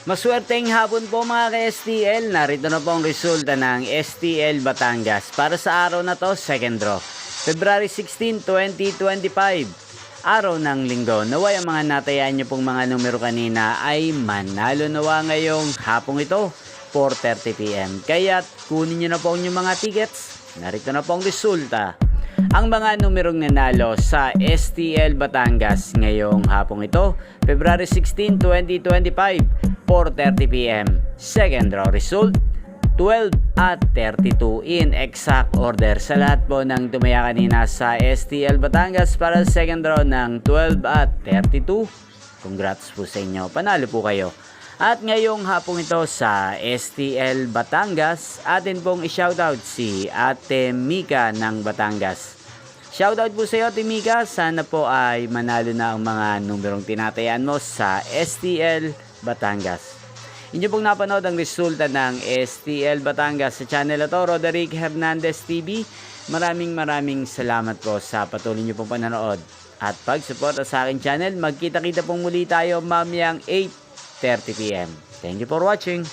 Maswerteng hapon po mga ka-STL. Narito na po ang resulta ng STL Batangas para sa araw na to, second draw. February 16, 2025. Araw ng linggo. Naway ang mga natayaan nyo pong mga numero kanina ay manalo nawa ngayong hapong ito, 4:30 PM. Kaya kunin nyo na po ang inyong mga tickets. Narito na po ang resulta. Ang mga numerong nanalo sa STL Batangas ngayong hapong ito, February 16, 2025, 4:30 PM. Second draw result, 12 at 32 in exact order. Sa lahat po ng tumaya kanina sa STL Batangas para sa second draw ng 12 at 32, congrats po sa inyo. Panalo po kayo. At ngayong hapong ito sa STL Batangas, atin pong i-shoutout si Ate Mika ng Batangas. Shoutout po sa iyo, Ate Mika. Sana po ay manalo na ang mga numerong tinatayaan mo sa STL Batangas. Inyo pong napanood ang resulta ng STL Batangas sa channel na to, Roderick Hernandez TV. Maraming salamat po sa patuloy nyo pong panonood at pag-suporta sa aking channel. Magkita-kita pong muli tayo mamayang 8:30 PM. Thank you for watching.